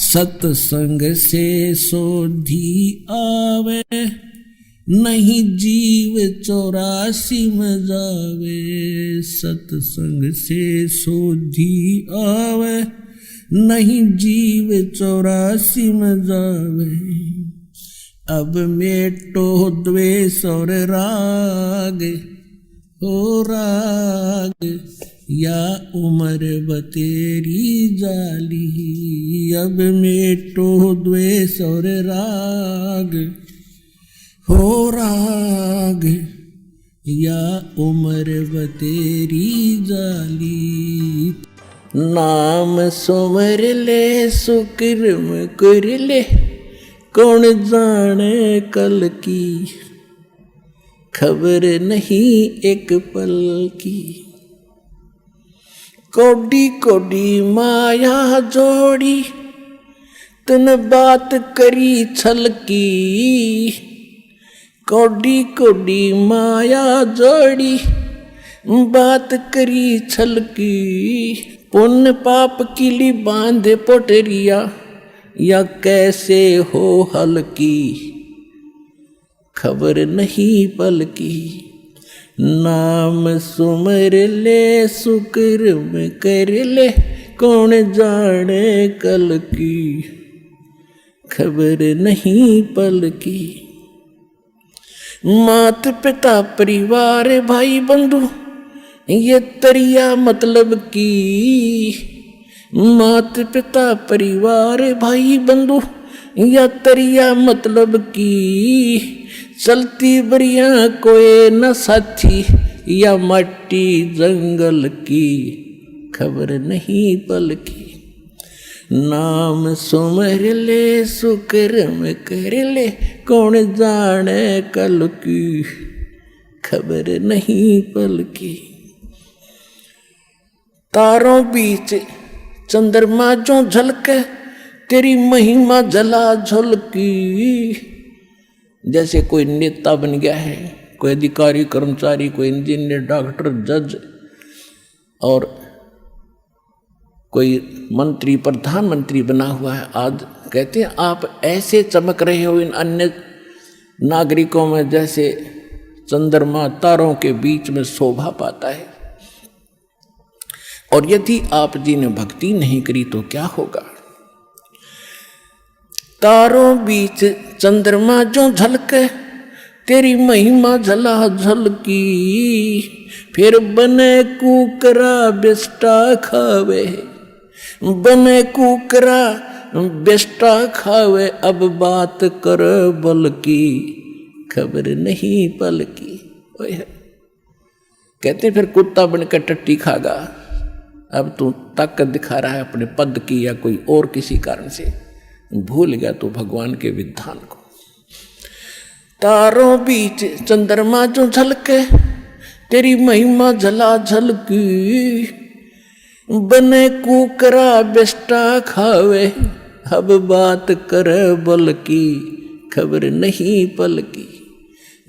सत्संग से सोधी आवे, नहीं जीव 84 में जावे। सत्संग से सोधी आवे, नहीं जीव 84 में जावे। अब मेटो द्वेष और राग, हो राग या उम्र बतेरी जाली। अब मेटो द्वेष और राग, हो राग या उम्र बतेरी जाली। नाम सुमर ले सुकर्म कर ले, कौन जाने कल की, खबर नहीं एक पल की। कोडी कोडी माया जोड़ी, तन बात करी छल की। कोडी कोडी माया जोड़ी, बात करी छल की। पुण्य पाप किली बांधे पोटरिया, या कैसे हो हल्की, खबर नहीं पल की। नाम सुमर ले सुकर्म कर ले, कौन जाने कल की, खबर नहीं पल की। मात पिता परिवार भाई बंधु, ये तरिया मतलब की। मात पिता परिवार भाई बंधु, या तरिया मतलब की। चलती बरिया कोई न साथी, या मट्टी जंगल की, खबर नहीं पल की। नाम सुमर ले सुकर्म कर ले, कौन जाने कल की, खबर नहीं पल की। तारों बीच चंद्रमा जो झलके, तेरी महिमा जला झलकी। जैसे कोई नेता बन गया है, कोई अधिकारी कर्मचारी, कोई इंजीनियर, डॉक्टर, जज और कोई मंत्री प्रधानमंत्री बना हुआ है। आज कहते हैं आप ऐसे चमक रहे हो इन अन्य नागरिकों में, जैसे चंद्रमा तारों के बीच में शोभा पाता है। और यदि आप जी ने भक्ति नहीं करी तो क्या होगा। तारों बीच चंद्रमा जो झलके, तेरी महिमा झला झलकी। फिर बने कुकरा बेस्टा खावे, बने कुकरा बेस्टा खावे। अब बात कर बल की, खबर नहीं पल की। कहते फिर कुत्ता बनकर टट्टी खागा। अब तू ताकत दिखा रहा है अपने पद की या कोई और किसी कारण से, भूल गया तो भगवान के विधान को। तारों बीच चंद्रमा जो झलके, तेरी महिमा झला झलकी। बने कुकरा बेस्टा खावे, अब बात कर बल की, खबर नहीं पल की।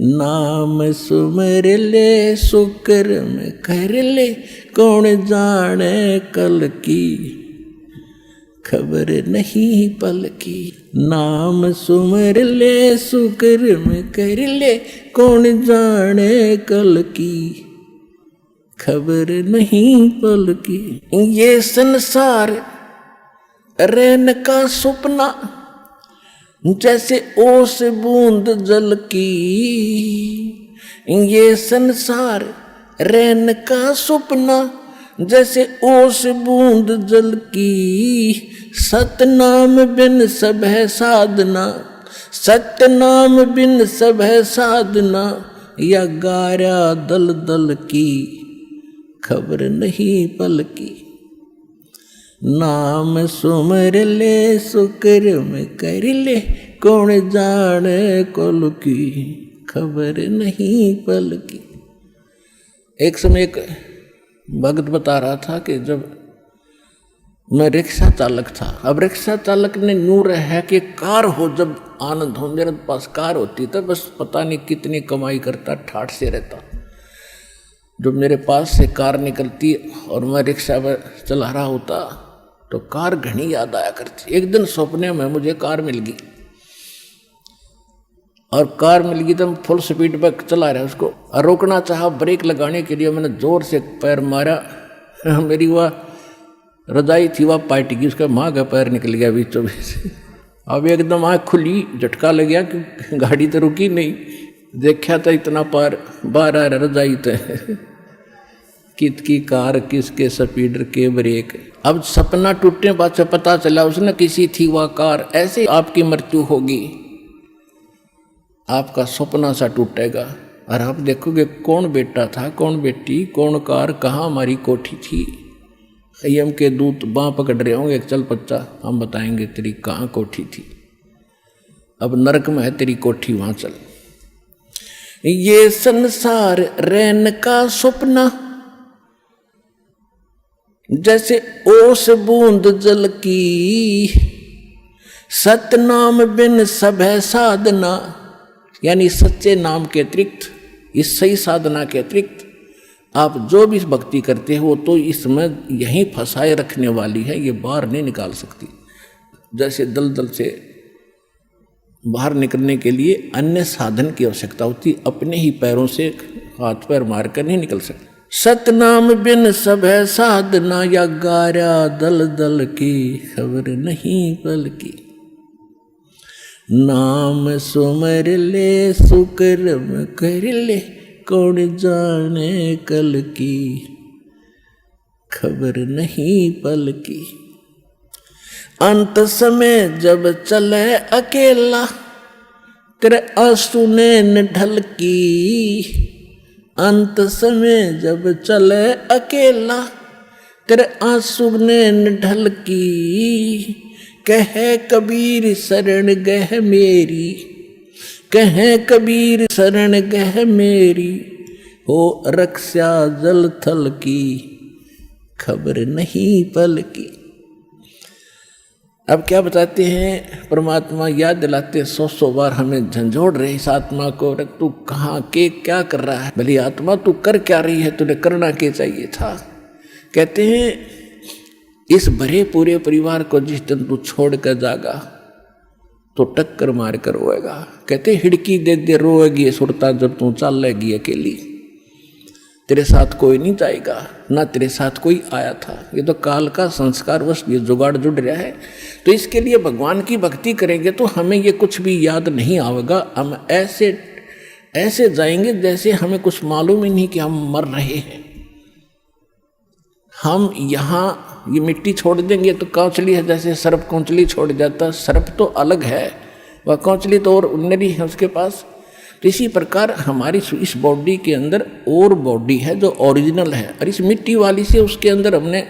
नाम सुमर ले सुकर्म कर ले, कौन जाने कल की, खबर नहीं पल की। नाम सुमर ले सुकर्म कर ले, कौन जाने कल की, खबर नहीं पल की। ये संसार रैन का सपना, जैसे ओस बूंद जल की। ये संसार रैन का सपना, जैसे ओस बूंद जल की। सतनाम बिन सब है साधना, सतनाम बिन सब है साधना। या गारा दल दल की, खबर नहीं पल की। नाम सुमर ले सुकर्म कर ले, कौन जाने कल की, खबर नहीं पल की। एक समय एक भक्त बता रहा था कि जब मैं रिक्शा चालक था, अब रिक्शा चालक ने नूर है कि कार हो, जब आनंद हो। मेरे पास कार होती तो बस पता नहीं कितनी कमाई करता, ठाठ से रहता। जब मेरे पास से कार निकलती और मैं रिक्शा पर चला रहा होता तो कार घनी याद आया करती। एक दिन सपने में मुझे कार मिल गई, और कार मिल गई तो हम फुल स्पीड पर चला रहे उसको, और रोकना चाहा ब्रेक लगाने के लिए मैंने जोर से पैर मारा, मेरी वह रजाई थी वह पार्टी की, उसका माँ का पैर निकल गया बीचों बीच। अब एकदम आँख खुली, झटका लग गया कि गाड़ी तो रुकी नहीं, देखा था इतना पार बाहर आ रहा रजाई तो कित की कार, किसके स्पीडर के ब्रेक। अब सपना टूटने बाद से पता चला उसने किसी थी वह कार। ऐसे आपकी मृत्यु होगी, आपका सपना सा टूटेगा और आप देखोगे कौन बेटा था, कौन बेटी, कौन कार, कहाँ हमारी कोठी थी। यम के दूत बाँ पकड़ रहे होंगे, चल बच्चा हम बताएंगे तेरी कहाँ कोठी थी, अब नरक में है तेरी कोठी, वहाँ चल। ये संसार रैन का सपना जैसे ओस बूंद जल की, सतनाम बिन सब है साधना, यानी सच्चे नाम के अतिरिक्त, इस सही साधना के अतिरिक्त आप जो भी भक्ति करते हो तो इसमें यहीं फंसाए रखने वाली है, ये बाहर नहीं निकाल सकती। जैसे दलदल से बाहर निकलने के लिए अन्य साधन की आवश्यकता होती, अपने ही पैरों से हाथ पैर मार कर नहीं निकल सकते। सतनाम बिन सब है साधना, या गारा दल दल की खबर नहीं पल की। नाम सुमर ले सुकर्म कर ले, कौन जाने कल की खबर नहीं पल की। अंत समय जब चले अकेला, तेरे आंसू ने ढल की। अंत समय जब चले अकेला, तेरे आंसू ने ढल की। कहे कबीर शरण गह मेरी, कहे कबीर शरण गह मेरी, हो रक्षा जल थल की खबर नहीं पल की। अब क्या बताते हैं, परमात्मा याद दिलाते 100 बार हमें झंझोड़ रहे इस आत्मा को, तू कहाँ के क्या कर रहा है, भली आत्मा तू कर क्या रही है, तुझे करना क्या चाहिए था। कहते हैं इस भरे पूरे परिवार को जिस दिन तू छोड़ कर जागा तो टक्कर मार कर रोएगा। कहते हिड़की दे दे रोएगी सुरता जब तू चल लेगी अकेली, तेरे साथ कोई नहीं जाएगा, ना तेरे साथ कोई आया था। ये तो काल का संस्कार वश ये जुगाड़ जुड़ रहा है। तो इसके लिए भगवान की भक्ति करेंगे तो हमें ये कुछ भी याद नहीं आएगा। हम ऐसे ऐसे जाएंगे जैसे हमें कुछ मालूम ही नहीं कि हम मर रहे हैं। हम यहाँ ये मिट्टी छोड़ देंगे तो कौचली है, जैसे सर्प कौचली छोड़ जाता, सर्प तो अलग है, वह कौचली तो और नरी है उसके पास। तो इसी प्रकार हमारी इस बॉडी के अंदर और बॉडी है जो ओरिजिनल है, और इस मिट्टी वाली से उसके अंदर हमने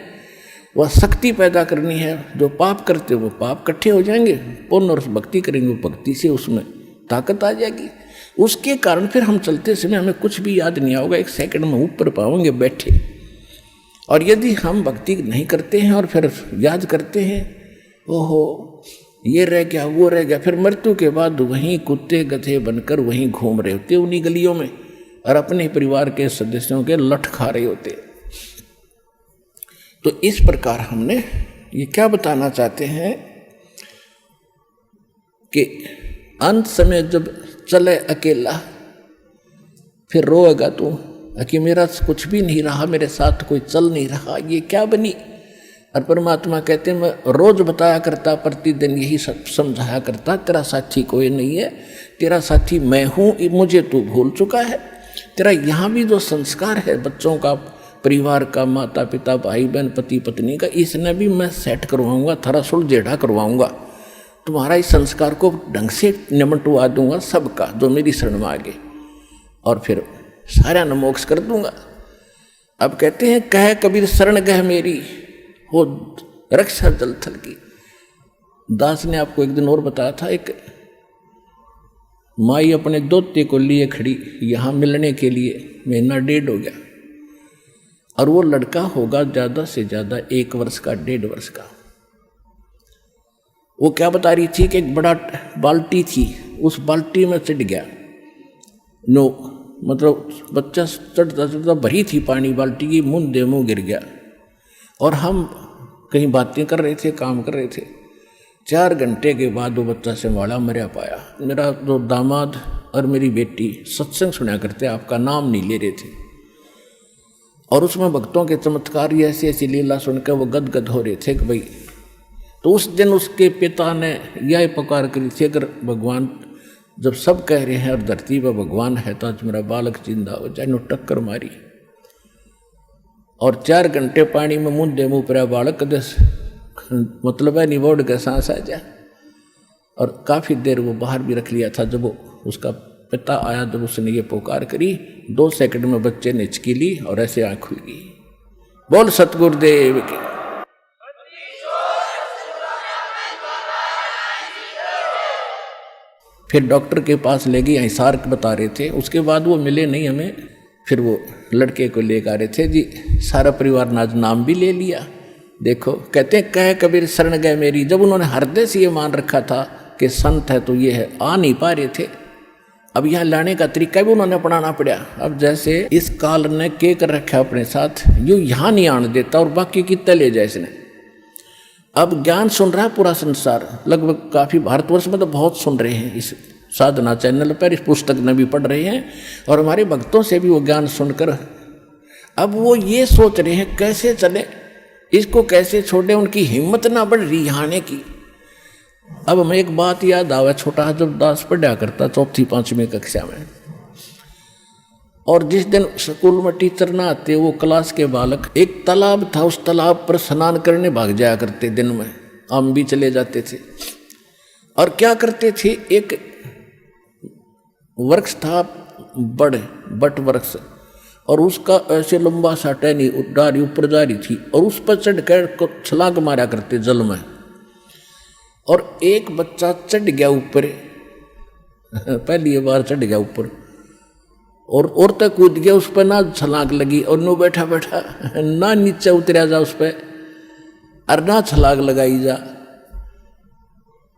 वह शक्ति पैदा करनी है। जो पाप करते वो पाप इकट्ठे हो जाएंगे, पुण्य और भक्ति करेंगे वो भक्ति से उसमें ताकत आ जाएगी। उसके कारण फिर हम चलते समय हमें कुछ भी याद नहीं आओगे, 1 सेकंड में ऊपर पाओगे बैठे। और यदि हम भक्ति नहीं करते हैं और फिर याद करते हैं, ओहो ये रह गया वो रह गया, फिर मृत्यु के बाद वहीं कुत्ते गधे बनकर वहीं घूम रहे होते उन्हीं गलियों में, और अपने परिवार के सदस्यों के लठ खा रहे होते। तो इस प्रकार हमने ये क्या बताना चाहते हैं कि अंत समय जब चले अकेला फिर रोएगा तू कि मेरा कुछ भी नहीं रहा, मेरे साथ कोई चल नहीं रहा, ये क्या बनी। और परमात्मा कहते हैं मैं रोज बताया करता, प्रतिदिन यही सब समझाया करता, तेरा साथी कोई नहीं है, तेरा साथी मैं हूँ, मुझे तू भूल चुका है। तेरा यहाँ भी जो संस्कार है बच्चों का, परिवार का, माता पिता भाई बहन पति पत्नी का, इसने भी मैं सेट करवाऊँगा, थोड़ा सुलझेढ़ा करवाऊँगा, तुम्हारा इस संस्कार को ढंग से निमटवा दूंगा सबका जो मेरी शरण में आगे, और फिर सारा न मोक्ष कर दूंगा। अब कहते हैं कहे कबीर शरण गह मेरी, हो रक्षा जल थल की। दास ने आपको एक दिन और बताया था, एक माई अपने दोते को लिए खड़ी यहाँ मिलने के लिए, 1.5 हो गया, और वो लड़का होगा ज़्यादा से ज़्यादा 1 वर्ष का, 1.5 वर्ष का। वो क्या बता रही थी कि एक बड़ा बाल्टी थी, उस बाल्टी में चढ़ गया, मतलब बच्चा चढ़ता चढ़ता भरी थी पानी बाल्टी की, मुंह गिर गया। और हम कहीं बातें कर रहे थे, काम कर रहे थे। 4 घंटे के बाद वो बच्चा संभाला मरा पाया। मेरा जो दामाद और मेरी बेटी सत्संग सुना करते, आपका नाम नहीं ले रहे थे, और उसमें भक्तों के चमत्कार ऐसी ऐसी लीला सुनकर वो गदगद हो रहे थे कि भाई। तो उस दिन उसके पिता ने यह पुकार करी थी, अगर भगवान जब सब कह रहे हैं और धरती पर भगवान है तो आज मेरा बालक जिंदा हो जाए। नो टक्कर मारी और 4 घंटे पानी में मुंह मुँह पर बालक दस मतलब है निबोड़ के सांस आ जा। और काफ़ी देर वो बाहर भी रख लिया था। जब वो उसका पिता आया, जब उसने ये पुकार करी, 2 सेकंड में बच्चे ने हिचकी ली और ऐसे आँख खुल गई। बोल सतगुरुदेव की। फिर डॉक्टर के पास ले गई, हिसार बता रहे थे। उसके बाद वो मिले नहीं हमें। फिर वो लड़के को लेकर आ रहे थे जी, सारा परिवार ने आज नाम भी ले लिया। देखो कहते हैं कह कबीर शरण गए मेरी। जब उन्होंने हृदय से ये मान रखा था कि संत है तो ये है, आ नहीं पा रहे थे। अब यहाँ लाने का तरीका भी उन्होंने अपनाना पड़ा। अब जैसे इस काल ने के कर रखा अपने साथ, यूँ यहाँ नहीं आने देता और बाकी कितना ले जाए इसने। अब ज्ञान सुन रहा है पूरा संसार, लगभग काफ़ी भारतवर्ष में तो बहुत सुन रहे हैं इस साधना चैनल पर, इस पुस्तक में भी पढ़ रहे हैं और हमारे भक्तों से भी वो ज्ञान सुनकर अब वो ये सोच रहे हैं कैसे चले, इसको कैसे छोड़े। उनकी हिम्मत ना बढ़ रही यहाँ आने की। अब हमें एक बात याद आवा, छोटा जब दास पढ़ा करता 4वीं 5वीं कक्षा में, और जिस दिन स्कूल में टीचर ना आते, वो क्लास के बालक, एक तालाब था, उस तालाब पर स्नान करने भाग जाया करते दिन में। हम भी चले जाते थे और क्या करते थे, एक वृक्ष था बट वृक्ष, और उसका ऐसे लंबा सा टहनी डारी ऊपर जा रही थी और उस पर चढ़ कर छलांग मारा करते जल में। और एक बच्चा चढ़ गया ऊपर, पहली बार चढ़ गया ऊपर और तक कूद गया, उस पर ना छलांग लगी और नो बैठा बैठा ना नीचे उतरा जा उस पर और ना छलांग लगाई जा।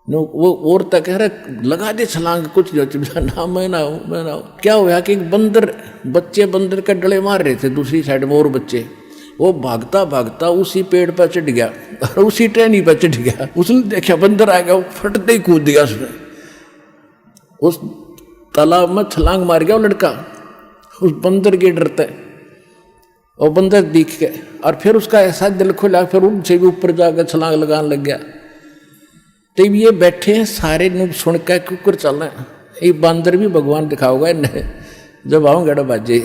नो वो और तक कह रहे लगा दे छलांग, कुछ ना मैं ना हूँ। क्या हुआ कि एक बंदर का डले मार रहे थे दूसरी साइड में, और बच्चे वो भागता भागता उसी पेड़ पर चढ़ गया और उसी टहनी पर चढ़ गया। उसने देखा बंदर आ गया, वो फटते ही कूद गया उसमें, उस तालाब में छलांग मार गया वो लड़का उस बंदर के डरते। और बंदर दिख के और फिर उसका ऐसा दिल खुला, फिर उनसे भी ऊपर जाकर छलांग लगाने लग गया। तब ये बैठे हैं सारे ने सुन के कुकर चल रहे हैं, ये बंदर भी भगवान दिखाओगा इन्हें जब आऊँगा बाजे।